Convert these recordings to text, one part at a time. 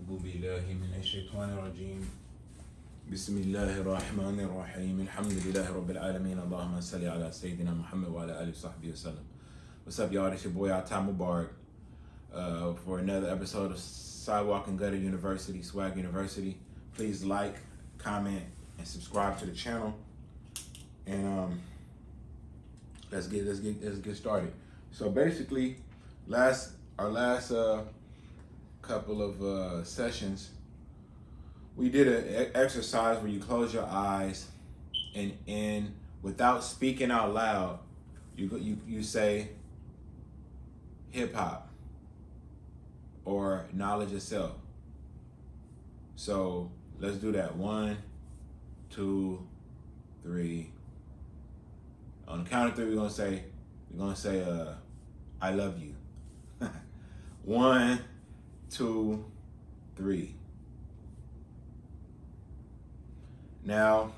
أعوذ بالله من الشيطان الرجيم بسم الله الرحمن الرحيم الحمد لله رب العالمين اللهم صل على سيدنا Muhammad وعلى آله وصحبه وسلم. What's up, y'all? It's your boy Atam Mubarak for another episode of Sidewalk and Gutter University, Swag University. Please like, comment, and subscribe to the channel. And let's get started. So basically, our last couple of sessions, we did an exercise where you close your eyes and without speaking out loud, you say hip hop or knowledge of self. So let's do that. 1, 2, 3. On the count of 3, we're gonna say I love you. 1, 2, 3. Now,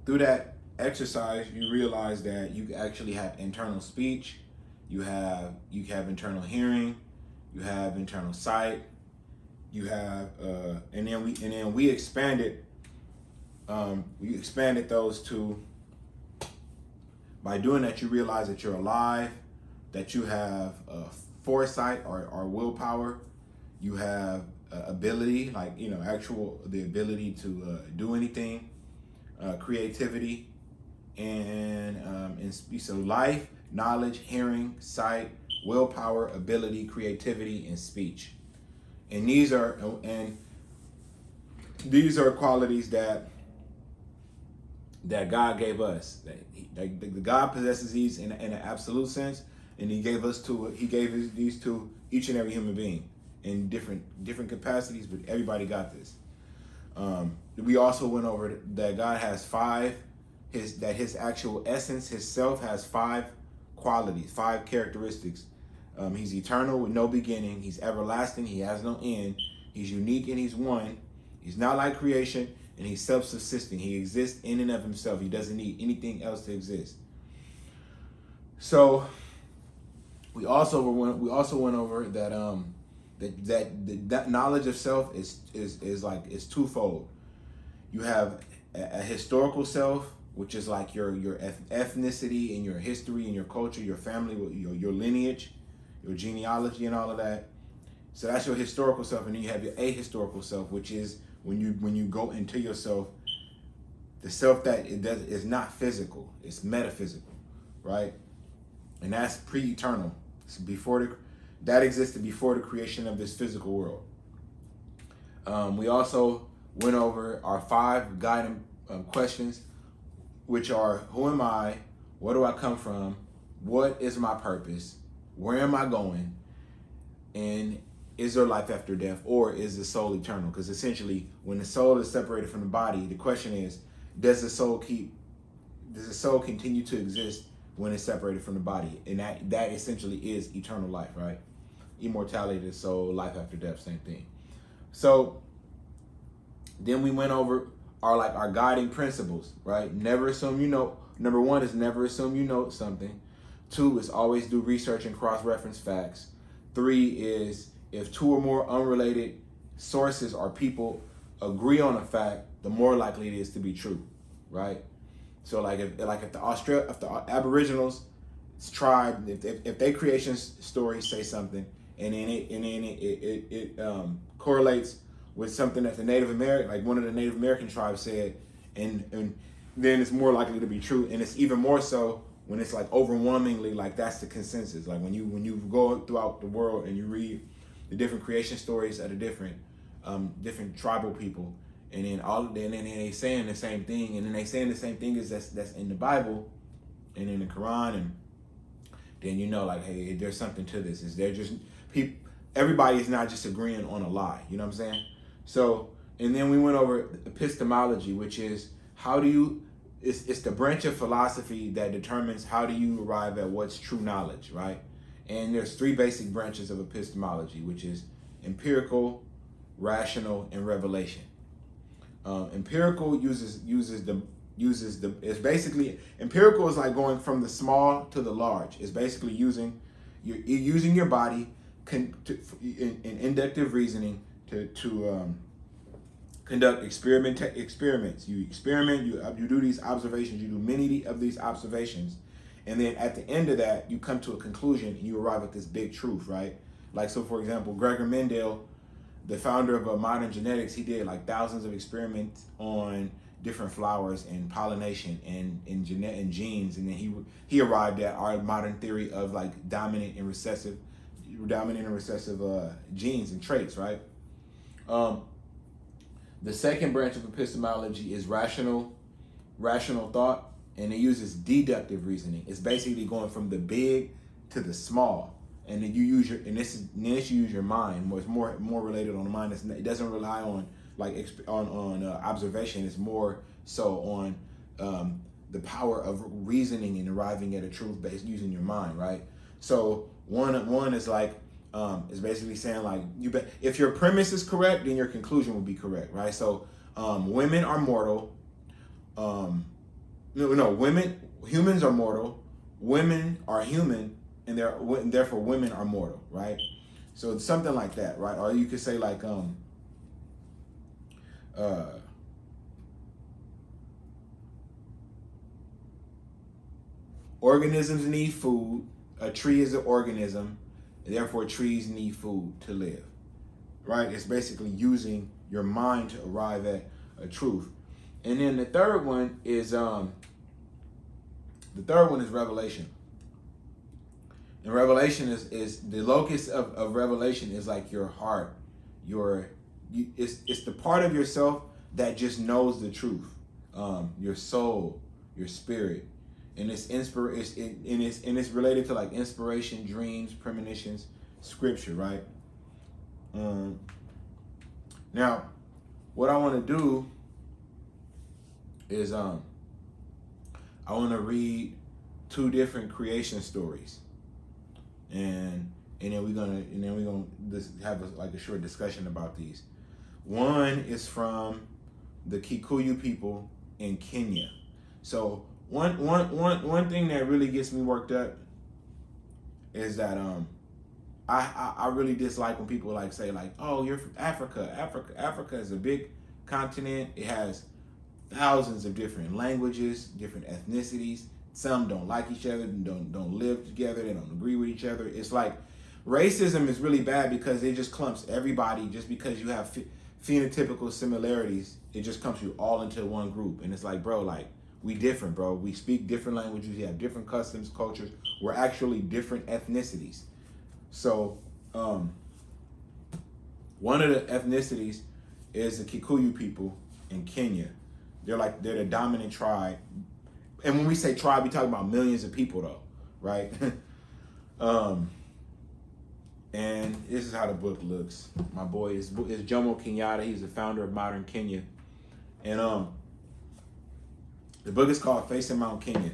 through that exercise, you realize that you actually have internal speech, you have internal hearing, you have internal sight, you have and then we expanded those two. By doing that, you realize that you're alive, that you have foresight or willpower, you have ability, like, the ability to do anything, creativity, and so life, knowledge, hearing, sight, willpower, ability, creativity, and speech. And these are qualities that God gave us. That God possesses these in an absolute sense, and He gave these to each and every human being in different capacities, but everybody got this. We also went over that God has His actual essence, His self has 5 qualities, 5 characteristics. He's eternal with no beginning. He's everlasting. He has no end. He's unique and He's one. He's not like creation, and He's self-subsisting. He exists in and of Himself. He doesn't need anything else to exist. So we also went over that that knowledge of self is twofold. You have a historical self, which is like your ethnicity and your history and your culture, your family, your lineage, your genealogy, and all of that. So that's your historical self, and then you have your ahistorical self, which is when you go into yourself, the self that is not physical, it's metaphysical, right? And that's pre-eternal. It's that existed before the creation of this physical world. We also went over our 5 guiding questions, which are: who am I? Where do I come from? What is my purpose? Where am I going? And is there life after death, or is the soul eternal? Because essentially, when the soul is separated from the body, the question is, does the soul continue to exist when it's separated from the body? And that essentially is eternal life, right? Immortality of the soul, life after death, same thing. So then we went over our guiding principles, right? Never assume you know. Number 1 is never assume you know something. 2 is always do research and cross-reference facts. 3 is if 2 or more unrelated sources or people agree on a fact, the more likely it is to be true, right? So if the Aboriginals tribe, if their creation story say something, and then it correlates with something that the Native American, like one of the Native American tribes said, and then it's more likely to be true. And it's even more so when it's like overwhelmingly like that's the consensus. Like when you go throughout the world and you read the different creation stories of the different tribal people, and then they saying the same thing, and then they saying the same thing as that's in the Bible and in the Quran, and then like, hey, there's something to this. Is there just people? Everybody is not just agreeing on a lie. You know what I'm saying? So, and then we went over epistemology, which is it's the branch of philosophy that determines how do you arrive at what's true knowledge, right? And there's 3 basic branches of epistemology, which is empirical, rational, and revelation. Empirical it's basically, empirical is like going from the small to the large. It's basically using your body in inductive reasoning to conduct experiments. You experiment, you do these observations, you do many of these observations, and then at the end of that, you come to a conclusion and you arrive at this big truth, right? Like, so for example, Gregor Mendel, the founder of modern genetics, he did like thousands of experiments on different flowers and pollination and genes, and then he arrived at our modern theory of like dominant and recessive genes and traits, right? The second branch of epistemology is rational thought, and it uses deductive reasoning. It's basically going from the big to the small, and then you use you use your mind. It's more related on the mind. It doesn't rely on like on observation. It's more so on the power of reasoning and arriving at a truth based using your mind, right? So one is like is basically saying like if your premise is correct, then your conclusion will be correct, right? So women are mortal. Humans are mortal. Women are human, and therefore women are mortal, right? So it's something like that, right? Or you could say like organisms need food. A tree is an organism, and therefore trees need food to live, right? It's basically using your mind to arrive at a truth. And then the third one is revelation. And revelation is the locus of revelation is like your heart, it's the part of yourself that just knows the truth, your soul, your spirit, and it's related to like inspiration, dreams, premonitions, scripture, right? Now, what I want to do is I want to read two different creation stories, and then we're gonna have a short discussion about these. One is from the Kikuyu people in Kenya. So one thing that really gets me worked up is that I really dislike when people like say like, oh, you're from Africa. Africa is a big continent. It has thousands of different languages, different ethnicities. Some don't like each other, don't live together, they don't agree with each other. It's like racism is really bad because it just clumps everybody. Just because you have phenotypical similarities, it just clumps you all into one group. And it's like, bro, like, we different, bro. We speak different languages, we have different customs, cultures. We're actually different ethnicities. So one of the ethnicities is the Kikuyu people in Kenya. They're the dominant tribe. And when we say tribe, we talk about millions of people though, right? And this is how the book looks. My boy is Jomo Kenyatta. He's the founder of modern Kenya. And the book is called Facing Mount Kenya.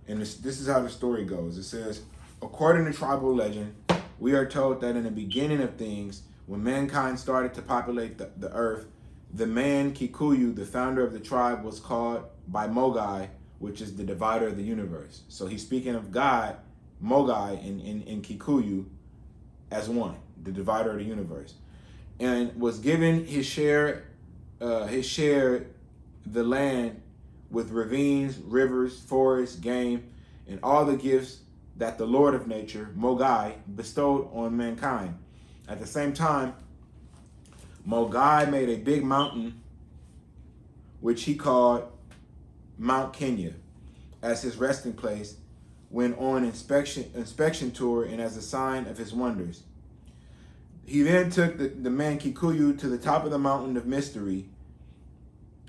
And this is how the story goes. It says, according to tribal legend, we are told that in the beginning of things, when mankind started to populate the earth, the man Kikuyu, the founder of the tribe, was called by Mogai, which is the divider of the universe. So he's speaking of God, Mogai, in Kikuyu, as one, the divider of the universe, and was given his share, the land with ravines, rivers, forests, game, and all the gifts that the Lord of nature, Mogai, bestowed on mankind. At the same time, Mogai made a big mountain, which he called Mount Kenya, as his resting place when on inspection tour and as a sign of his wonders. He then took the man Kikuyu to the top of the mountain of mystery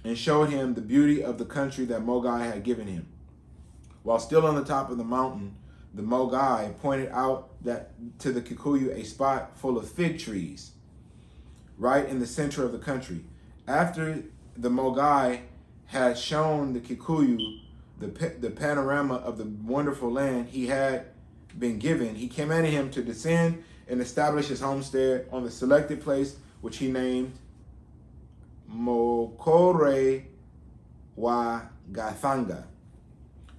and showed him the beauty of the country that Mogai had given him. While still on the top of the mountain, the Mogai pointed out that to the Kikuyu a spot full of fig trees right in the center of the country. After the Mogai had shown the Kikuyu the panorama of the wonderful land he had been given, he commanded him to descend and establish his homestead on the selected place, which he named Mokore wa Gathanga.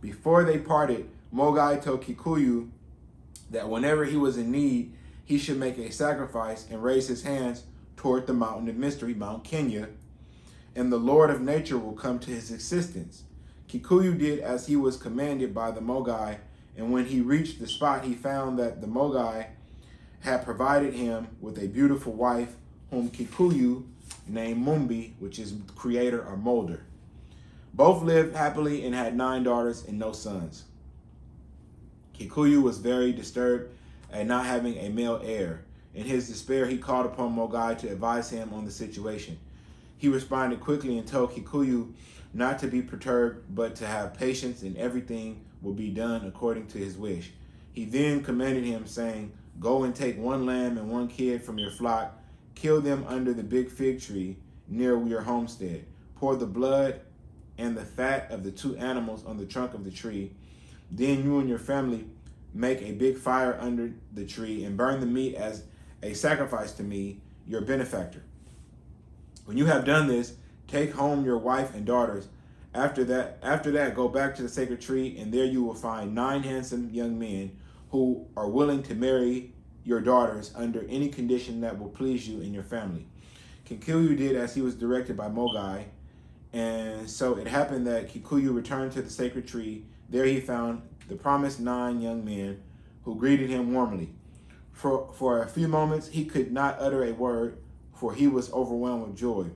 Before they parted, Mogai told Kikuyu that whenever he was in need, he should make a sacrifice and raise his hands toward the mountain of mystery, Mount Kenya, and the Lord of nature will come to his assistance. Kikuyu did as he was commanded by the Mogai, and when he reached the spot, he found that the Mogai had provided him with a beautiful wife, whom Kikuyu named Mumbi, which is creator or molder. Both lived happily and had 9 daughters and no sons. Kikuyu was very disturbed at not having a male heir. In his despair, he called upon Mogai to advise him on the situation. He responded quickly and told Kikuyu not to be perturbed, but to have patience, and everything will be done according to his wish. He then commanded him, saying, "Go and take 1 lamb and 1 kid from your flock, kill them under the big fig tree near your homestead. Pour the blood and the fat of the 2 animals on the trunk of the tree. Then you and your family make a big fire under the tree and burn the meat as a sacrifice to me, your benefactor. When you have done this, take home your wife and daughters. After that, go back to the sacred tree, and there you will find 9 handsome young men who are willing to marry your daughters under any condition that will please you and your family." Kikuyu did as he was directed by Mogai, and so it happened that Kikuyu returned to the sacred tree. There he found the promised 9 young men who greeted him warmly. For a few moments, he could not utter a word, for he was overwhelmed with joy.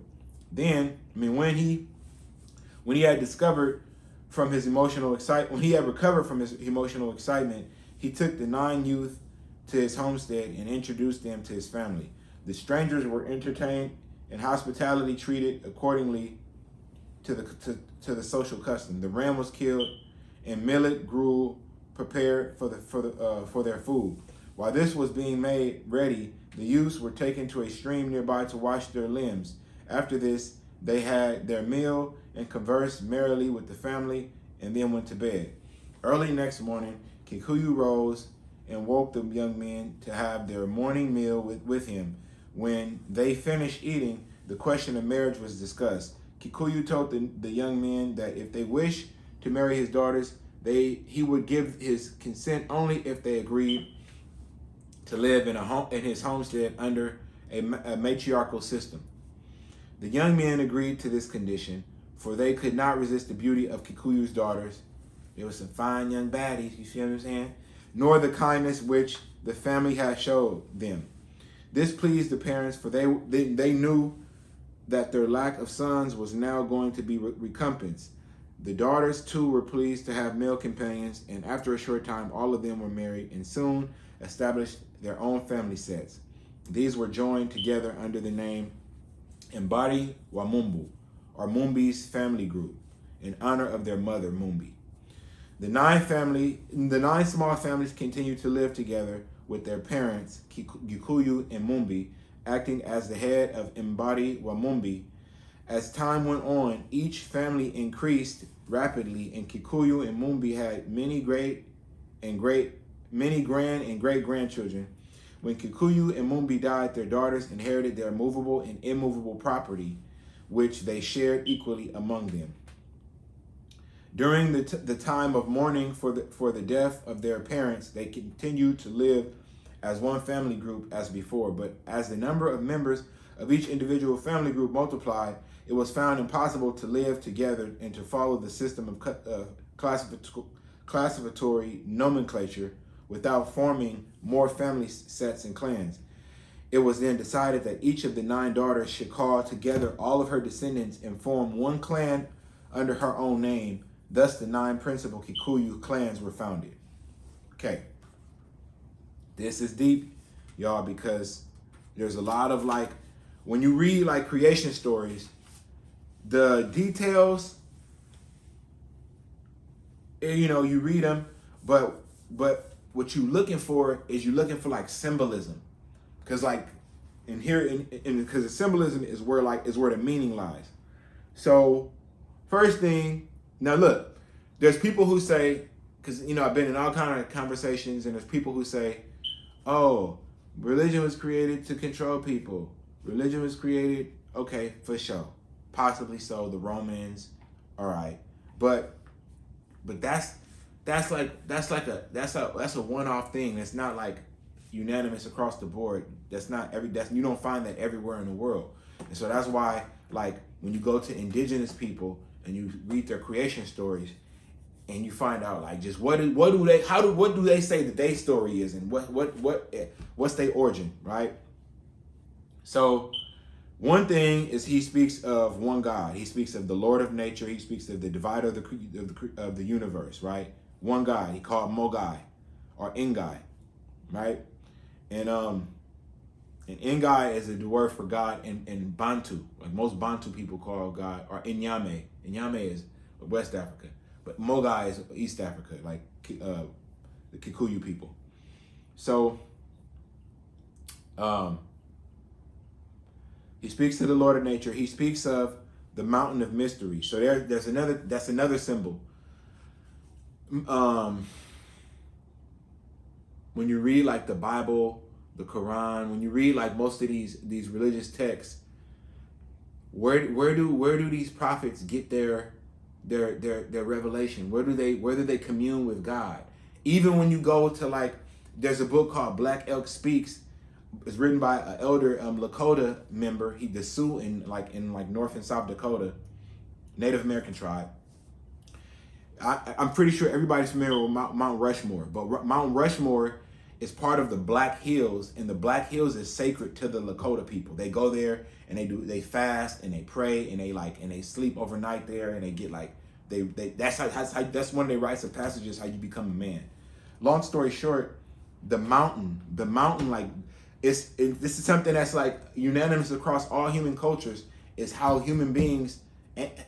Then, when he had recovered from his emotional excitement, he took the 9 youth to his homestead and introduced them to his family. The strangers were entertained and hospitality treated accordingly to the social custom. The ram was killed and millet gruel prepared for their food. While this was being made ready, the youths were taken to a stream nearby to wash their limbs. After this, they had their meal and conversed merrily with the family, and then went to bed. Early next morning, Kikuyu rose and woke the young men to have their morning meal with him. When they finished eating, the question of marriage was discussed. Kikuyu told the young men that if they wished to marry his daughters, he would give his consent only if they agreed to live in his homestead under a matriarchal system. The young men agreed to this condition, for they could not resist the beauty of Kikuyu's daughters. There were some fine young baddies, you see what I'm saying? Nor the kindness which the family had showed them. This pleased the parents, for they knew that their lack of sons was now going to be recompensed. The daughters too were pleased to have male companions, and after a short time all of them were married and soon established their own family sets. These were joined together under the name Mbari wa Mumbu, or Mumbi's family group, in honor of their mother Mumbi. The 9 small families continued to live together with their parents, Kikuyu and Mumbi, acting as the head of Mbari wa Mumbi. As time went on, each family increased rapidly, and Kikuyu and Mumbi had many grand and great grandchildren. When Kikuyu and Mumbi died, their daughters inherited their movable and immovable property, which they shared equally among them. During the time of mourning for the death of their parents, they continued to live as one family group as before. But as the number of members of each individual family group multiplied, it was found impossible to live together and to follow the system of classificatory nomenclature without forming more family sets and clans. It was then decided that each of the 9 daughters should call together all of her descendants and form one clan under her own name. Thus, the 9 principal Kikuyu clans were founded. Okay. This is deep, y'all, because there's a lot of when you read creation stories, the details, you read them, but what you're looking for is symbolism. Because because the symbolism is where the meaning lies. So first thing, now look, there's people who say, because I've been in all kind of conversations, and there's people who say, oh, religion was created to control people. Religion was created, okay, for sure, possibly so. The Romans, all right, but that's a one-off thing. It's not unanimous across the board. You don't find that everywhere in the world. And so that's why, like, when you go to indigenous people and you read their creation stories, and you find out, like, just what do they say that their story is, and what's their origin, right? So one thing is, he speaks of one God. He speaks of the Lord of nature. He speaks of the divider of the universe, right? One God. He called Mogai or Ngai, right? And Ngai is the word for God in Bantu. Like, most Bantu people call God, or Inyame. Inyame is West Africa, but Mogai is East Africa, like the Kikuyu people. So he speaks to the Lord of nature. He speaks of the mountain of mystery. So that's another symbol. When you read, like, the Bible, the Quran, when you read, like, most of these religious texts, where do these prophets get their revelation? Where do they commune with God? Even when you go to, like, there's a book called Black Elk Speaks. It's written by an elder Lakota member. He the Sioux in North and South Dakota, Native American tribe. I'm pretty sure everybody's familiar with Mount Rushmore, but Mount Rushmore is part of the Black Hills, and the Black Hills is sacred to the Lakota people. They go there and they fast and they pray and they sleep overnight there, and they get, like, that's one of their rites of passages, how you become a man. Long story short, the mountain, like, this is something that's, like, unanimous across all human cultures, is how human beings,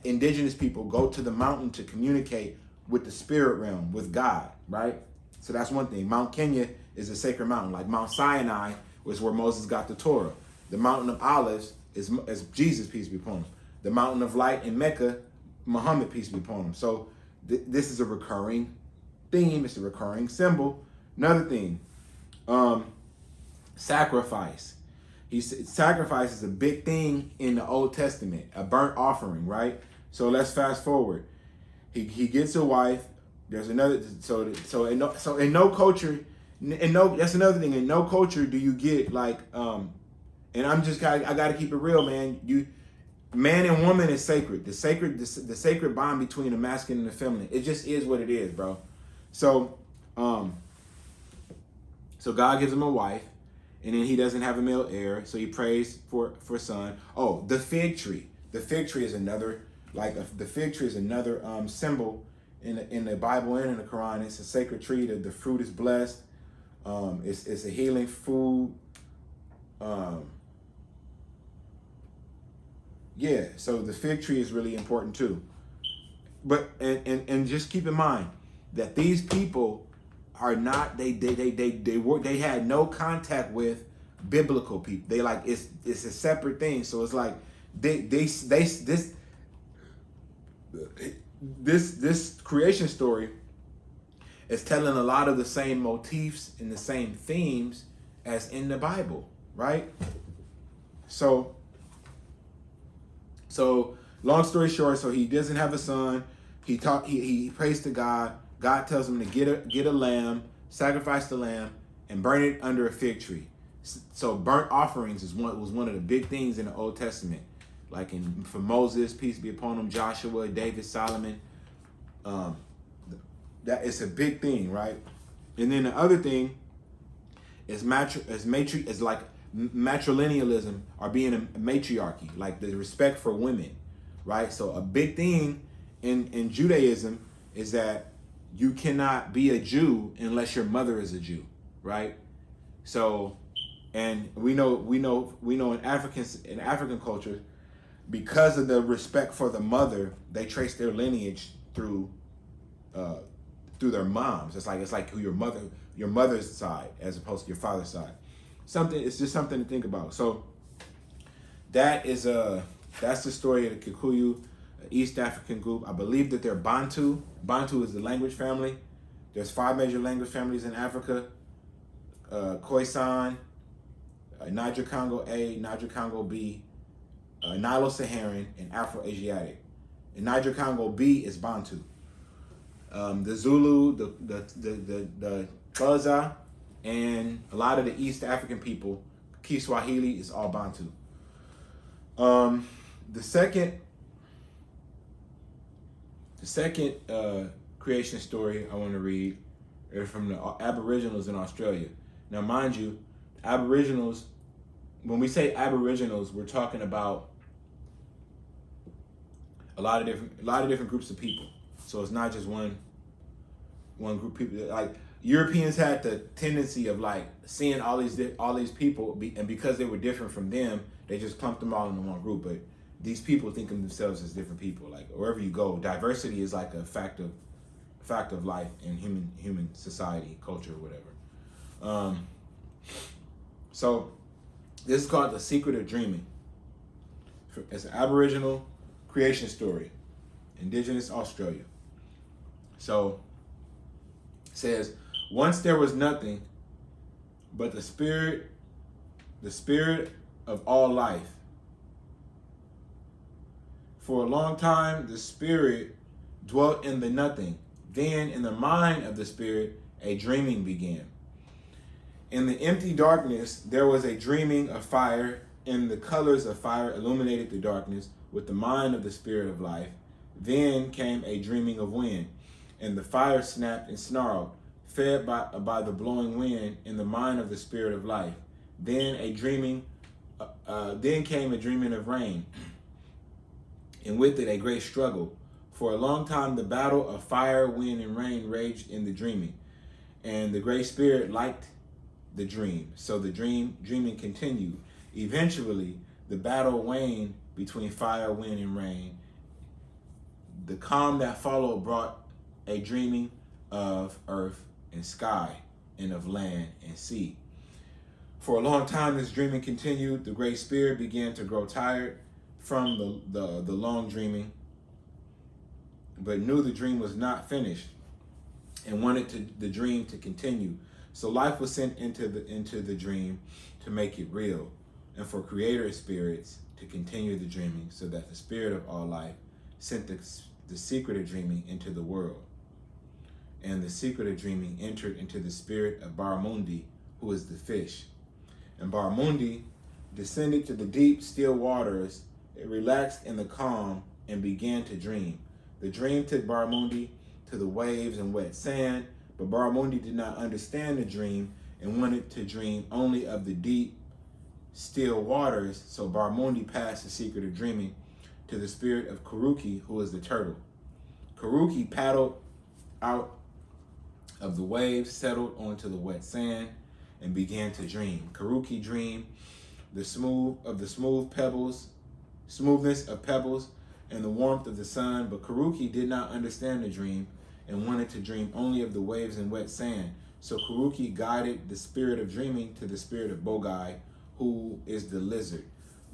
indigenous people, go to the mountain to communicate with the spirit realm, with God, right? So that's one thing. Mount Kenya is a sacred mountain. Like, Mount Sinai was where Moses got the Torah. The Mountain of Olives is Jesus, peace be upon him. The Mountain of Light in Mecca, Muhammad, peace be upon him. So this is a recurring theme. It's a recurring symbol. Another thing, sacrifice. Sacrifice is a big thing in the Old Testament, a burnt offering, right? So let's fast forward. He gets a wife. There's another. So in no culture, that's another thing. In no culture do you get, like, and I got to keep it real, man. Man and woman is sacred. The sacred bond between the masculine and the feminine. It just is what it is, bro. So God gives him a wife. And then he doesn't have a male heir, so he prays for a son. Oh, the fig tree. The fig tree is another, symbol in the Bible and in the Quran. It's a sacred tree. The fruit is blessed. It's a healing food. So the fig tree is really important too. But and just keep in mind that these people are not, they had no contact with biblical people. They, like, it's a separate thing. So it's like this creation story is telling a lot of the same motifs and the same themes as in the Bible, right? So long story short, so he doesn't have a son. He prays to God. God tells him to get a lamb, sacrifice the lamb, and burn it under a fig tree. So burnt offerings was one of the big things in the Old Testament, like for Moses, peace be upon him, Joshua, David, Solomon. That it's a big thing, right? And then the other thing is matrilinealism, or being a matriarchy, like the respect for women, right? So a big thing in Judaism is that you cannot be a Jew unless your mother is a Jew, right? So, and we know in African culture, because of the respect for the mother, they trace their lineage through their moms. It's like who your mother's side as opposed to your father's side. It's just something to think about. So that's the story of the Kikuyu, East African group. I believe that they're Bantu. Bantu is the language family. There's 5 major language families in Africa. Khoisan, Niger Congo A, Niger Congo B, Nilo-Saharan, and Afro-Asiatic. And Niger Congo B is Bantu. The Zulu, the Xhosa, and a lot of the East African people, Kiswahili is all Bantu. The second creation story I want to read is from the Aboriginals in Australia. Now, mind you, Aboriginals, when we say Aboriginals, we're talking about a lot of different groups of people. So it's not just one group of people. Like Europeans had the tendency of like seeing all these people, and because they were different from them, they just clumped them all into one group. But these people think of themselves as different people. Like wherever you go, diversity is like a fact of life in human society, culture, or whatever. So this is called The Secret of Dreaming. It's an Aboriginal creation story, Indigenous Australia. So it says, once there was nothing but the spirit of all life. For a long time, the spirit dwelt in the nothing. Then in the mind of the spirit, a dreaming began. In the empty darkness, there was a dreaming of fire, and the colors of fire illuminated the darkness with the mind of the spirit of life. Then came a dreaming of wind, and the fire snapped and snarled, fed by the blowing wind in the mind of the spirit of life. Then came a dreaming of rain, and with it a great struggle. For a long time, the battle of fire, wind, and rain raged in the dreaming, and the great spirit liked the dream. So the dreaming continued. Eventually, the battle waned between fire, wind, and rain. The calm that followed brought a dreaming of earth and sky, and of land and sea. For a long time, this dreaming continued. The great spirit began to grow tired from the long dreaming, but knew the dream was not finished and wanted the dream to continue. So life was sent into the dream to make it real, and for creator spirits to continue the dreaming, so that the spirit of all life sent the secret of dreaming into the world. And the secret of dreaming entered into the spirit of Barramundi, who is the fish. And Barramundi descended to the deep, still waters. It relaxed in the calm and began to dream. The dream took Barramundi to the waves and wet sand, but Barramundi did not understand the dream and wanted to dream only of the deep, still waters. So Barramundi passed the secret of dreaming to the spirit of Kuruki, who is the turtle. Kuruki paddled out of the waves, settled onto the wet sand, and began to dream. Kuruki dreamed the smoothness of pebbles and the warmth of the sun, but Kuruki did not understand the dream and wanted to dream only of the waves and wet sand. So Kuruki guided the spirit of dreaming to the spirit of Bogai, who is the lizard.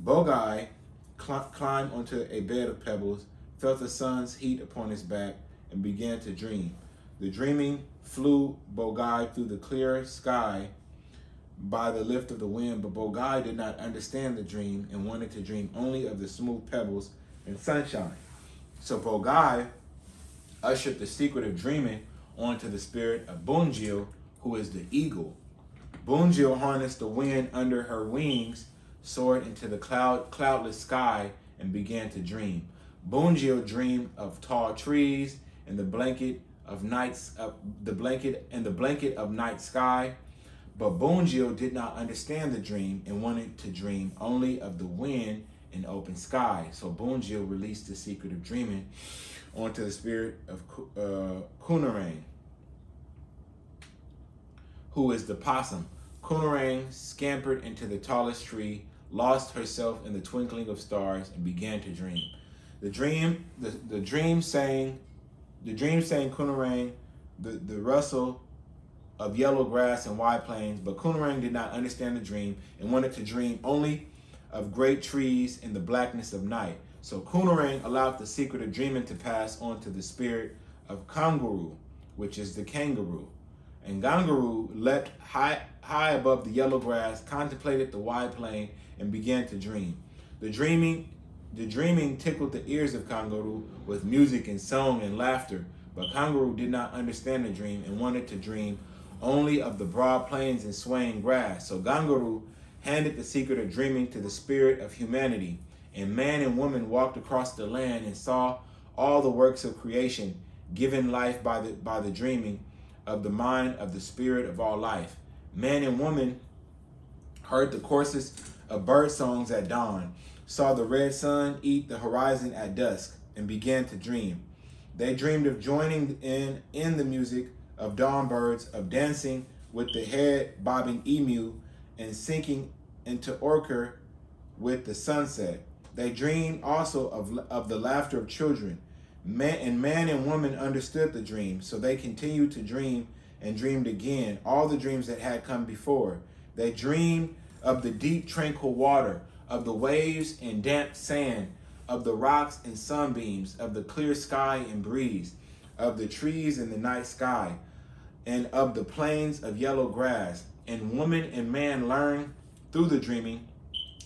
Bogai climbed onto a bed of pebbles, felt the sun's heat upon his back, and began to dream. The dreaming flew Bogai through the clear sky by the lift of the wind, but Bogai did not understand the dream and wanted to dream only of the smooth pebbles and sunshine. So Bogai ushered the secret of dreaming onto the spirit of Bunjil, who is the eagle. Bunjil harnessed the wind under her wings, soared into the cloudless sky, and began to dream. Bunjil dreamed of tall trees and the blanket of night sky, but Bunjil did not understand the dream and wanted to dream only of the wind and open sky. So Bunjil released the secret of dreaming onto the spirit of Kunarang, who is the possum. Kunarang scampered into the tallest tree, lost herself in the twinkling of stars, and began to dream. The dream sang Kunarang the rustle of yellow grass and wide plains, but Kunarang did not understand the dream and wanted to dream only of great trees in the blackness of night. So Kunarang allowed the secret of dreaming to pass on to the spirit of Kangaroo, which is the kangaroo. And Kangaroo leapt high above the yellow grass, contemplated the wide plain, and began to dream. The dreaming tickled the ears of Kangaroo with music and song and laughter, but Kangaroo did not understand the dream and wanted to dream only of the broad plains and swaying grass. So Gangaru handed the secret of dreaming to the spirit of humanity, and man and woman walked across the land and saw all the works of creation given life by the dreaming of the mind of the spirit of all life. Man and woman heard the coarsest of bird songs at dawn, saw the red sun eat the horizon at dusk, and began to dream. They dreamed of joining in the music of dawn birds, of dancing with the head bobbing emu, and sinking into ochre with the sunset. They dreamed also of the laughter of children. Man and woman understood the dream, so they continued to dream and dreamed again all the dreams that had come before. They dreamed of the deep tranquil water, of the waves and damp sand, of the rocks and sunbeams, of the clear sky and breeze, of the trees in the night sky, and of the plains of yellow grass. And woman and man learned through the dreaming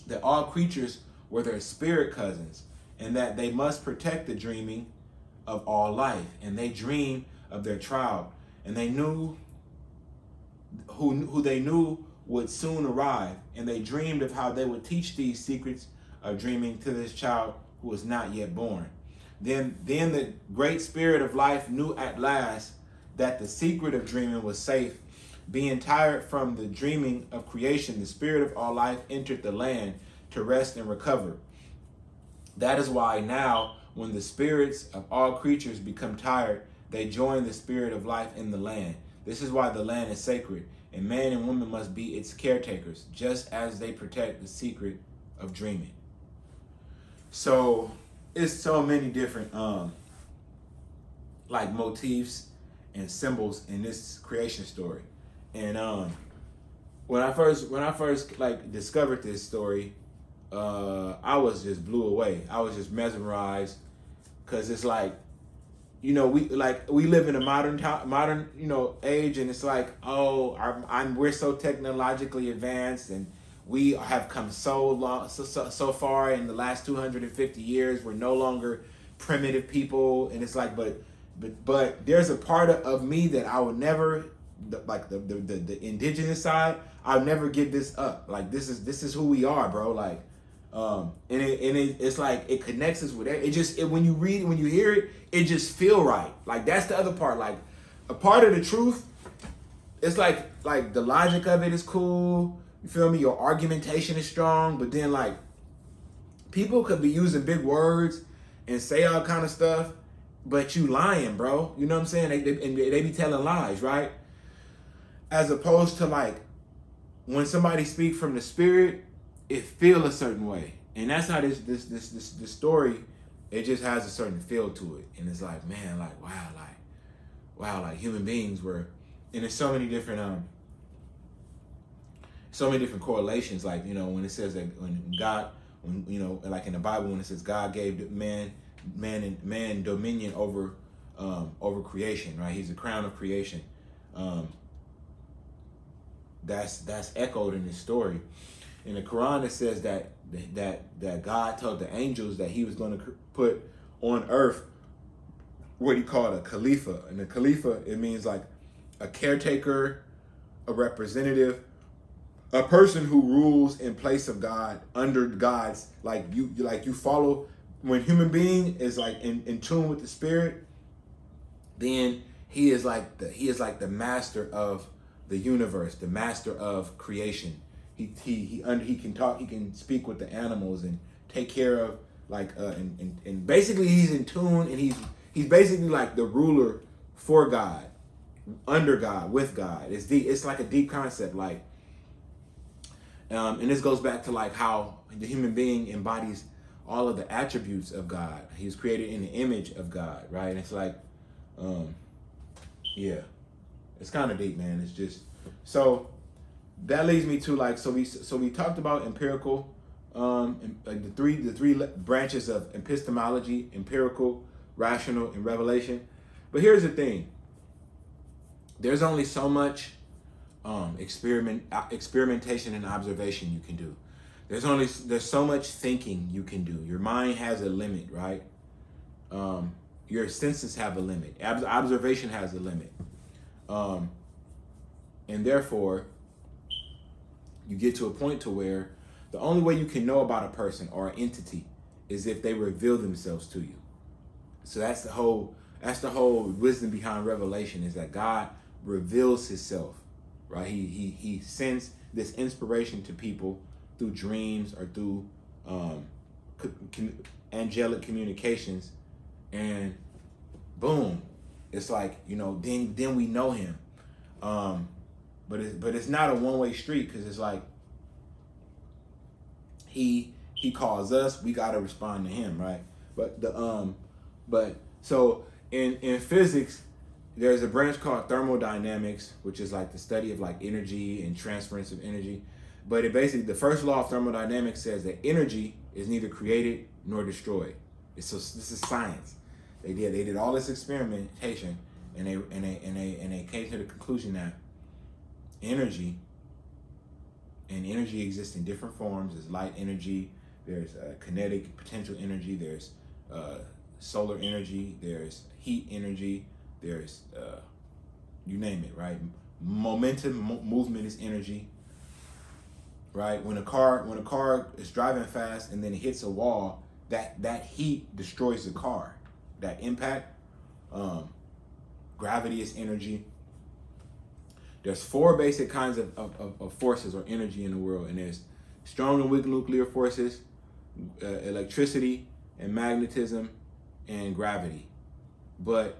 that all creatures were their spirit cousins, and that they must protect the dreaming of all life. And they dreamed of their child, and they knew who they knew would soon arrive, and they dreamed of how they would teach these secrets of dreaming to this child who was not yet born. Then the great spirit of life knew at last that the secret of dreaming was safe. Being tired from the dreaming of creation, the spirit of all life entered the land to rest and recover. That is why now, when the spirits of all creatures become tired, they join the spirit of life in the land. This is why the land is sacred, and man and woman must be its caretakers, just as they protect the secret of dreaming. So it's so many different like motifs and symbols in this creation story. And when I first like discovered this story, I was just blew away. I was just mesmerized, because it's like, we live in a modern age, and it's like, we're so technologically advanced, and we have come so far in the last 250 years. We're no longer primitive people, and it's like, but there's a part of me that I would never, the indigenous side, I'll never give this up. Like, this is who we are, bro. Like, it's like it connects us with it. When you read it, when you hear it, it just feel right. Like, that's the other part. Like, a part of the truth, it's like the logic of it is cool. You feel me? Your argumentation is strong, but then like people could be using big words and say all kind of stuff, but you lying, bro. You know what I'm saying? They be telling lies, right? As opposed to like when somebody speak from the spirit, it feel a certain way, and that's how this story. It just has a certain feel to it, and it's like, man, like wow, like human beings were, and there's so many different correlations. Like, when it says that when God, like in the Bible, when it says God gave man dominion over creation, right? He's the crown of creation. That's echoed in this story. In the Quran, it says that God told the angels that he was going to put on earth what he called a Khalifa. And a Khalifa, it means like a caretaker, a representative, a person who rules in place of God, under God's, like you follow. When human being is like in tune with the spirit, then he is like the master of the universe, the master of creation. He can talk, he can speak with the animals and take care of and basically he's in tune, and he's basically like the ruler for God, under God, with God. It's like a deep concept, like and this goes back to like how the human being embodies all of the attributes of God. He was created in the image of God, right? And it's like it's kind of deep, man. It's just so that leads me to like, so we talked about empirical, like the three branches of epistemology: empirical, rational, and revelation. But here's the thing: there's only so much experimentation and observation you can do. There's so much thinking you can do. Your mind has a limit, right? Your senses have a limit. Observation has a limit. And therefore, you get to a point to where the only way you can know about a person or an entity is if they reveal themselves to you. So that's the whole wisdom behind revelation, is that God reveals himself, right? He sends this inspiration to people through dreams or through angelic communications, and boom, it's like, then we know him. But it's not a one-way street, because it's like he calls us, we got to respond to him, right? But so in physics, there's a branch called thermodynamics, which is like the study of like energy and transference of energy. But it basically, the first law of thermodynamics says that energy is neither created nor destroyed. This is science. They did all this experimentation, and they came to the conclusion that energy exists in different forms. There's light energy, there's kinetic potential energy, there's solar energy, there's heat energy, there's you name it, right? Momentum, movement is energy, right? When a car is driving fast and then it hits a wall, that heat destroys the car. That impact, gravity is energy. There's 4 basic kinds of forces or energy in the world, and there's strong and weak nuclear forces, electricity and magnetism, and gravity. But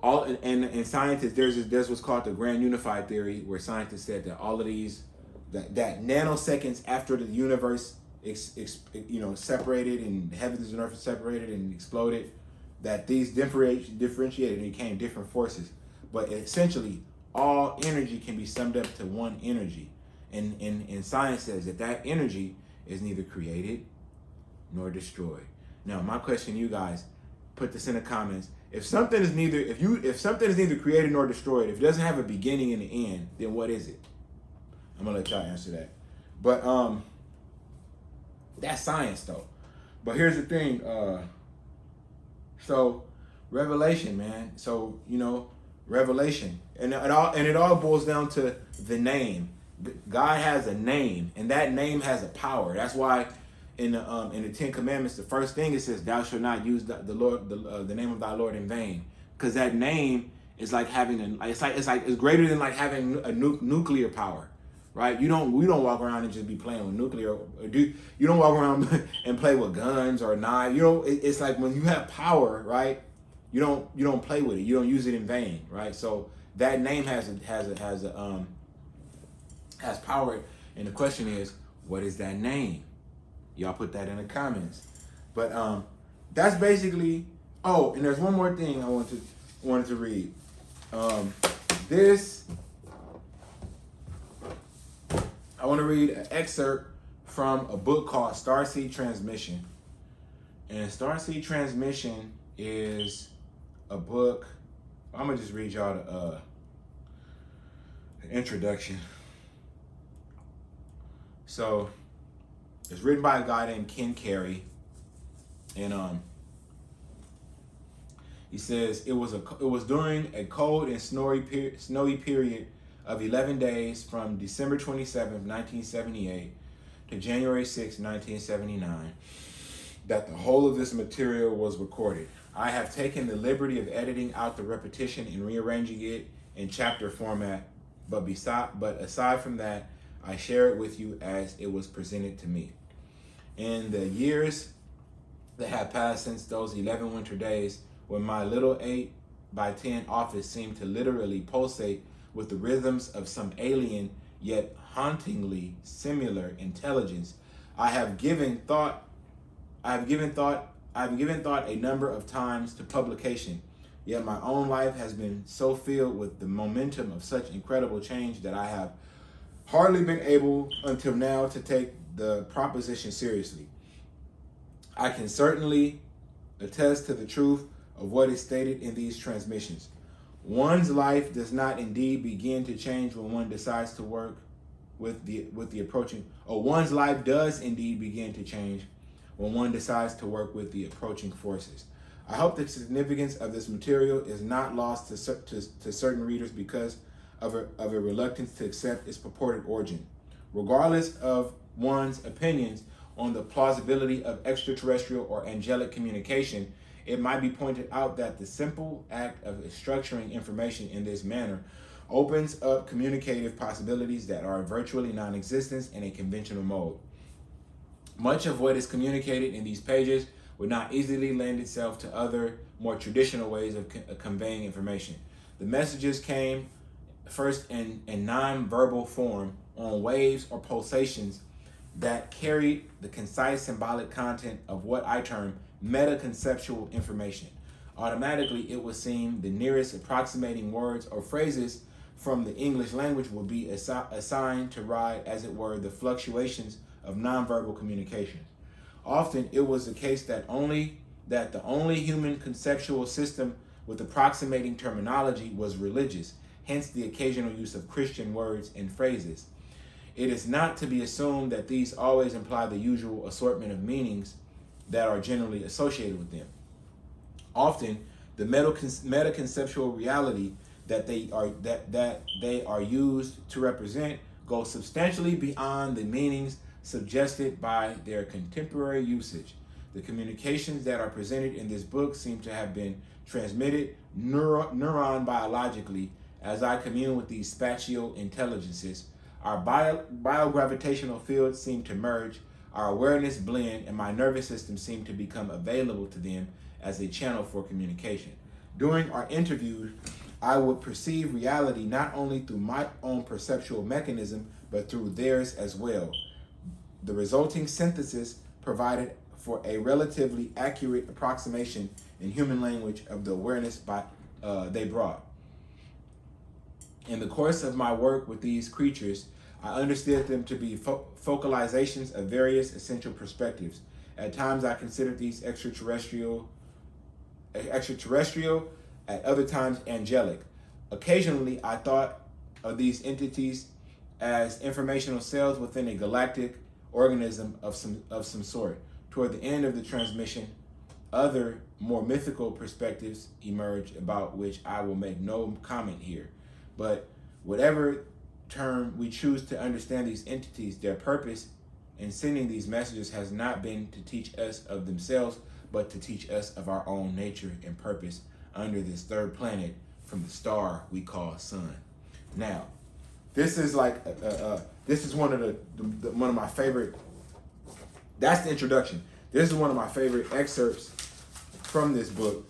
all and scientists, there's what's called the grand unified theory, where scientists said that all of these, that nanoseconds after the universe separated and heavens and earth separated and exploded, that these differentiated and became different forces. But essentially, all energy can be summed up to one energy. And science says that energy is neither created nor destroyed. Now, my question to you guys, put this in the comments. If something is neither created nor destroyed, if it doesn't have a beginning and an end, then what is it? I'm gonna let y'all answer that. But that's science though. But here's the thing, so revelation, man. So, revelation. And it all boils down to the name. God has a name, and that name has a power. That's why in the 10 Commandments, the first thing it says, "Thou shalt not use the name of thy Lord in vain," because that name is like having it's greater than like having a nuclear power, right? We don't walk around and just be playing with nuclear. You don't walk around and play with guns or knives. It's like when you have power, right? You don't play with it. You don't use it in vain, right? So that name has power, and the question is, what is that name? Y'all put that in the comments. But that's basically. Oh, and there's one more thing I wanted to read. I want to read an excerpt from a book called Starseed Transmission. And Starseed Transmission is a book. I'm gonna just read y'all the introduction. So it's written by a guy named Ken Carey, and he says it was during a cold and snowy period of 11 days from December 27th, 1978 to January 6th, 1979 that the whole of this material was recorded. I have taken the liberty of editing out the repetition and rearranging it in chapter format, but aside from that, I share it with you as it was presented to me. In the years that have passed since those 11 winter days, when my little 8x10 office seemed to literally pulsate with the rhythms of some alien yet hauntingly similar intelligence, I have given thought a number of times to publication, yet my own life has been so filled with the momentum of such incredible change that I have hardly been able until now to take the proposition seriously. I can certainly attest to the truth of what is stated in these transmissions. One's life does not indeed begin to change when one decides to work with the approaching, or one's life does indeed begin to change when one decides to work with the approaching forces. I hope the significance of this material is not lost to certain readers, because of a reluctance to accept its purported origin. Regardless of one's opinions on the plausibility of extraterrestrial or angelic communication, it might be pointed out that the simple act of structuring information in this manner opens up communicative possibilities that are virtually non-existent in a conventional mode. Much of what is communicated in these pages would not easily lend itself to other, more traditional ways of conveying information. The messages came first in non-verbal form on waves or pulsations that carried the concise symbolic content of what I term meta-conceptual information. Automatically, it would seem the nearest approximating words or phrases from the English language would be assigned to ride, as it were, the fluctuations of nonverbal communications. Often, it was the case that the only human conceptual system with approximating terminology was religious, hence the occasional use of Christian words and phrases. It is not to be assumed that these always imply the usual assortment of meanings that are generally associated with them. Often, the meta-conceptual reality that they are used to represent goes substantially beyond the meanings suggested by their contemporary usage. The communications that are presented in this book seem to have been transmitted neuron biologically as I commune with these spatial intelligences. Our biogravitational fields seem to merge, our awareness blend, and my nervous system seem to become available to them as a channel for communication. During our interviews, I would perceive reality not only through my own perceptual mechanism, but through theirs as well. The resulting synthesis provided for a relatively accurate approximation in human language of the awareness they brought. In the course of my work with these creatures, I understood them to be focalizations of various essential perspectives. At times I considered these extraterrestrial, at other times angelic. Occasionally I thought of these entities as informational cells within a galactic organism of some sort. Toward the end of the transmission, other more mythical perspectives emerged about which I will make no comment here. But whatever term we choose to understand these entities, their purpose in sending these messages has not been to teach us of themselves, but to teach us of our own nature and purpose under this third planet from the star we call sun. Now, this is like this is one of my favorite. That's the introduction. This is one of my favorite excerpts from this book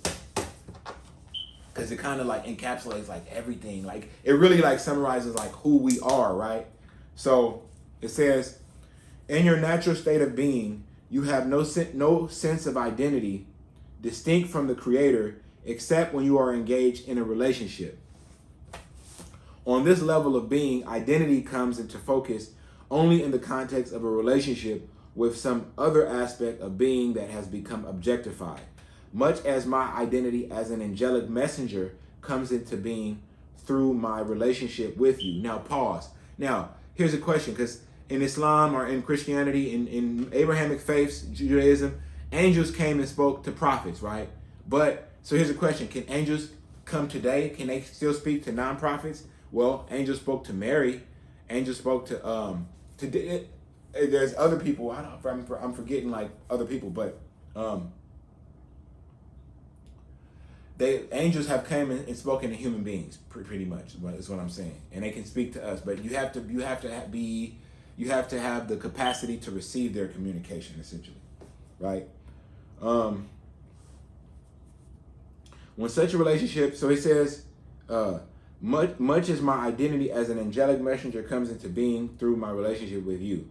because it kind of like encapsulates like everything. Like it really like summarizes like who we are, right? So it says, in your natural state of being, you have no sense of identity distinct from the Creator, except when you are engaged in a relationship. On this level of being, identity comes into focus only in the context of a relationship with some other aspect of being that has become objectified, much as my identity as an angelic messenger comes into being through my relationship with you. Now, pause. Now, here's a question, because in Islam or in Christianity, in Abrahamic faiths, Judaism, angels came and spoke to prophets, right? But, so here's a question. Can angels come today? Can they still speak to non-prophets? Well, angels spoke to Mary. Angels spoke to there's other people. I'm forgetting like other people, but angels have come and spoken to human beings pretty much. Is what I'm saying, and they can speak to us. But you have to have the capacity to receive their communication, essentially, right? When such a relationship, so he says, much as my identity as an angelic messenger comes into being through my relationship with you.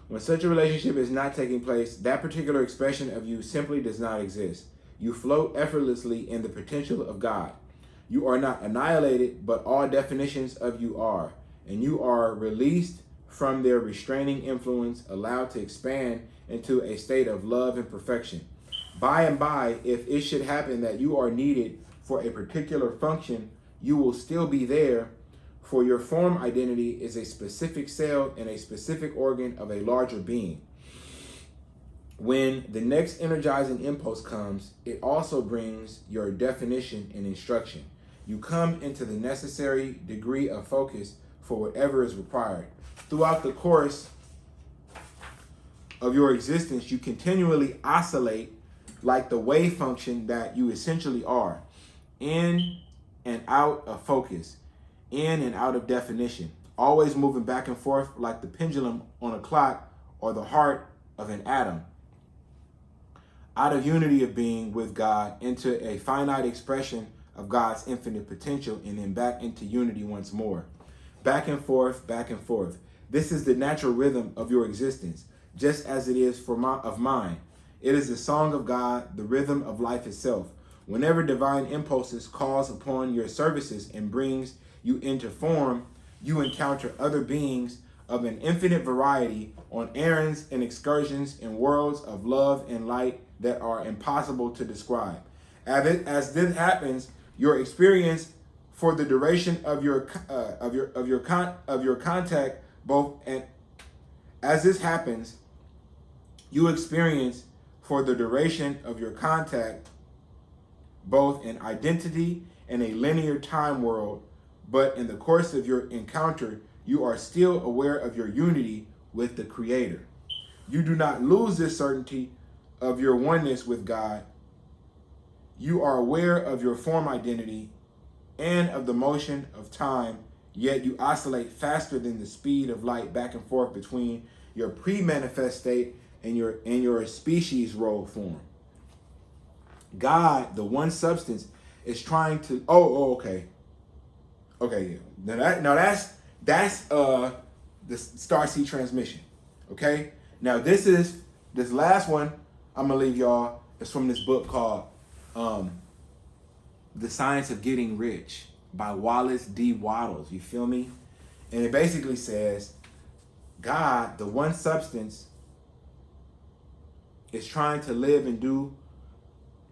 When such a relationship is not taking place, that particular expression of you simply does not exist. You float effortlessly in the potential of God. You are not annihilated, but all definitions of you are, and you are released from their restraining influence, allowed to expand into a state of love and perfection. By and by, if it should happen that you are needed for a particular function, you will still be there, for your form identity is a specific cell in a specific organ of a larger being. When the next energizing impulse comes, it also brings your definition and instruction. you come into the necessary degree of focus for whatever is required. Throughout the course of your existence, you continually oscillate like the wave function that you essentially are, in and out of focus, in and out of definition, always moving back and forth like the pendulum on a clock or the heart of an atom, out of unity of being with God into a finite expression of God's infinite potential, and then back into unity once more. Back and forth, back and forth. This is the natural rhythm of your existence, just as it is of mine. It is the song of God, the rhythm of life itself. Whenever divine impulses calls upon your services and brings you into form, you encounter other beings of an infinite variety on errands and excursions in worlds of love and light that are impossible to describe. As this happens, your experience for the duration of your contact both and as this happens, you experience for the duration of your contact both an identity and a linear time world, but in the course of your encounter, you are still aware of your unity with the Creator. You do not lose this certainty of your oneness with God. You are aware of your form identity and of the motion of time, yet you oscillate faster than the speed of light back and forth between your pre-manifest state and your species role form. God, the one substance, is trying to okay, yeah. That's the Starseed Transmission. Okay, now this last one I'm gonna leave y'all is from this book called The Science of Getting Rich by Wallace D. Wattles. You feel me? And it basically says God, the one substance, is trying to live and do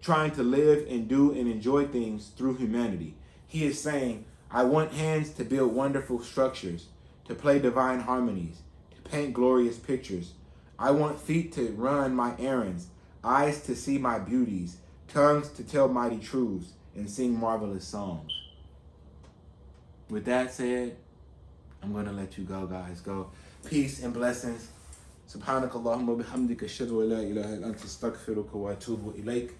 and enjoy things through humanity. He is saying, I want hands to build wonderful structures, to play divine harmonies, to paint glorious pictures. I want feet to run my errands, eyes to see my beauties, tongues to tell mighty truths, and sing marvelous songs. With that said, I'm going to let you go, guys. Go. Peace and blessings. سبحانك اللهم وبحمدك أشهد أن لا إله إلا أنت أستغفرك وأتوب إليك.